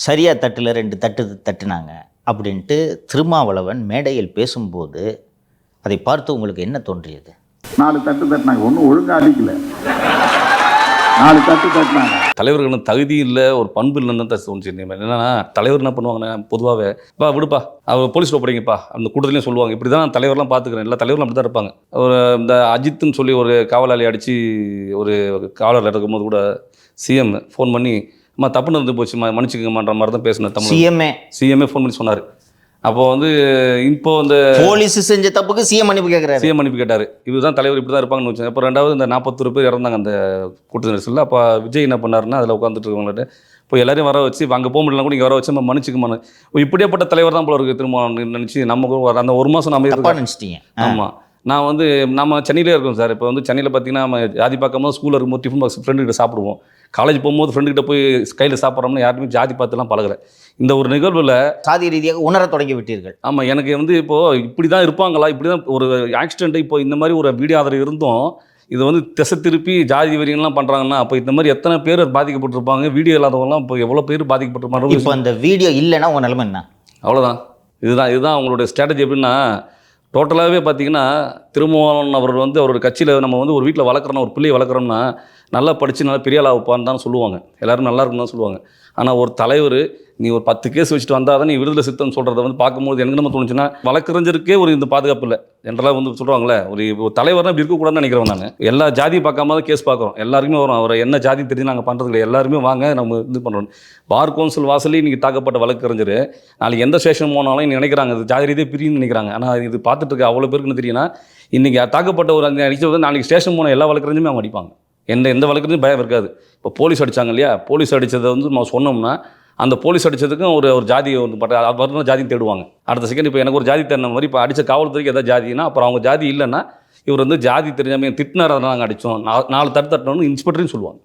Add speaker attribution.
Speaker 1: சரியா தட்டில் 2 தட்டு தட்டினாங்க அப்படின்ட்டு திருமாவளவன் மேடையில் பேசும்போது அதை பார்த்து உங்களுக்கு என்ன தோன்றியது?
Speaker 2: 4 தட்டு தட்டினாங்க, ஒன்றும் ஒழுங்காக அடிக்கல. 4 தட்டு தட்டினாங்க.
Speaker 3: தலைவர்கள் தகுதி இல்லை, ஒரு பண்பு இல்லைன்னு தான் தோணுச்சு. என்னன்னா தலைவர் என்ன பண்ணுவாங்கன்னா, பொதுவாகவே பா விடுப்பா அவர் போலீஸ் போடுறீங்கப்பா அந்த கூட்டத்துலேயும் சொல்லுவாங்க. இப்படி தான் தலைவர்லாம் பார்த்துக்கிறேன், எல்லா தலைவர்களும் அப்படி தான் இருப்பாங்க. ஒரு இந்த அஜித்துன்னு சொல்லி ஒரு காவலாளி அடித்து ஒரு காவலர் இருக்கும்போது கூட சிஎம் ஃபோன் பண்ணி அம்மா தப்பு நடந்து போச்சுமா மன்னிச்சுக்கங்கன்ற மாதிரி தான் பேசினேன். தமிழ் சிஎம்ஏ ஃபோன் பண்ணி சொன்னார். அப்போ வந்து இப்போ இந்த
Speaker 1: போலீஸ் செஞ்ச தப்புக்கு சிஎம் மன்னிப்பு கேட்குறாரு.
Speaker 3: சிஎம் மன்னிப்பு கேட்டார். இதுதான் தலைவர் இப்படி தான் இருப்பாங்கன்னு வச்சாங்க. அப்போ 2வது இந்த 41 பேர் இறந்தாங்க அந்த கூட்ட நெரிசலில். அப்போ விஜய் என்ன பண்ணாருன்னா, அதில் உட்காந்துட்டு இருக்கவங்கள்ட்ட இப்போ எல்லாரையும் வர வச்சு அங்கே போக முடியலாம் கூட இங்கே வர வச்சு நம்ம மன்னிச்சுக்குமான்னு இப்படியேப்பட்ட தலைவர் தான் போல இருக்குது திரும்ப நினச்சி நம்ம அந்த 1 மாதம் நம்ம
Speaker 1: நினச்சிட்டீங்க.
Speaker 3: ஆமாம், நான் வந்து நம்ம சென்னையிலே இருக்கோம் சார். இப்போ வந்து சென்னையில் பார்த்தீங்கன்னா நம்ம ஜாதி பார்க்கும்போது ஸ்கூலில் இருக்கும்போது டிஃபன் பாக்ஸ் ஃப்ரெண்டுக்கிட்ட சாப்பிடுவோம். காலேஜ் போகும்போது ஃப்ரெண்டுக்கிட்ட போய் கையில் சாப்பிட்றோம்னா யாருமே ஜாதி பார்த்துலாம் பழகலை. இந்த ஒரு நிகழ்வில்
Speaker 1: சாதி ரீதியாக உணர தொடங்கி விட்டீர்கள்.
Speaker 3: ஆமாம், எனக்கு வந்து இப்போது இப்படி தான் இருப்பாங்களா, இப்படி தான் ஒரு ஆக்சிடென்ட்டு இப்போ இந்த மாதிரி ஒரு வீடியோ ஆதரவு இருந்தும் இது வந்து திசை திருப்பி ஜாதி வரியெல்லாம் பண்ணுறாங்கன்னா அப்போ இந்த மாதிரி எத்தனை பேர் பாதிக்கப்பட்டிருப்பாங்க, வீடியோ இல்லாதவங்களாம் இப்போ எவ்வளோ பேர் பாதிக்கப்பட்டிருப்பாங்க.
Speaker 1: இப்போ அந்த வீடியோ இல்லைன்னா உங்கள் நிலைமை என்ன?
Speaker 3: அவ்வளோதான். இதுதான் அவங்களுடைய ஸ்ட்ராட்டஜி. எப்படின்னா டோட்டலாகவே பார்த்தீங்கன்னா திருமாவளவன் அவர் வந்து அவரோட கட்சியில் நம்ம வந்து ஒரு வீட்டில் வளர்க்குறோன்னா, ஒரு பிள்ளையை வளர்க்குறோம்னா நல்லா படித்து நல்லா பெரிய ஆளாக வைப்பான்னு தான் சொல்லுவாங்க. எல்லோரும் நல்லா இருக்குன்னு தான் சொல்லுவாங்க. ஆனால் ஒரு தலைவர் நீ ஒரு 10 கேஸ் வச்சுட்டு வந்தால் தான் நீ விடுதலை சித்தம்னு சொல்கிறத வந்து பார்க்கும்போது எனக்கு நம்ம தோணுச்சுன்னா வழக்கறிஞருக்கே ஒரு இந்த பாதுகாப்பு இல்லை. ஜென்ரலாக வந்து சொல்கிறாங்களே ஒரு தலைவர்னா இப்படி இருக்கக்கூடாதுன்னு நினைக்கிறேன். நான் எல்லா ஜாதியும் பார்க்காம தான் கேஸ் பார்க்குறோம். எல்லாருமே வரும், அவரை என்ன ஜாதி தெரிஞ்சு நாங்கள் பண்ணுறது இல்லை, எல்லாருமே வாங்க நம்ம இது பண்ணுறோம். பார் கவுன்சில் வாசலே இன்றைக்கி தாக்கப்பட்ட வழக்கறிஞர் நாளைக்கு எந்த ஸ்டேஷன் போனாலும் நினைக்கிறாங்க அது ஜாதி ரீதியாக பிரின்னு நினைக்கிறாங்க. ஆனால் இது பார்த்துட்டு இருக்க அவ்வளோ பேருக்கு தெரியுன்னா இன்றைக்கி தாக்கப்பட்ட ஒரு அடிச்சது நாளைக்கு ஸ்டேஷன் போன எல்லா வழக்கறிஞருமே அவங்க அடிப்பாங்க. எந்த வழக்கறிஞரும் பயம் இருக்காது. இப்போ போலீஸ் அடித்தாங்க இல்லையா, போலீஸ் அடித்ததை வந்து நம்ம சொன்னோம்னா அந்த போலீஸ் அடித்ததுக்கும் ஒரு ஜாதியை வந்து வரணும் ஜாதியும் தேடுவாங்க. அடுத்த செகண்ட் இப்போ எனக்கு ஒரு ஜாதி தெரிஞ்ச மாதிரி இப்போ அடித்த காவல்துறைக்கு எதாவது ஜாதினா அப்புறம் அவங்க ஜாதி இல்லைன்னா இவர் வந்து ஜாதி தெரிஞ்சாமல் திட்டினார், அதை நாங்கள் அடித்தோம் 4 தட்டு தட்டணும்னு இன்ஸ்பெக்டரையும் சொல்லுவாங்க.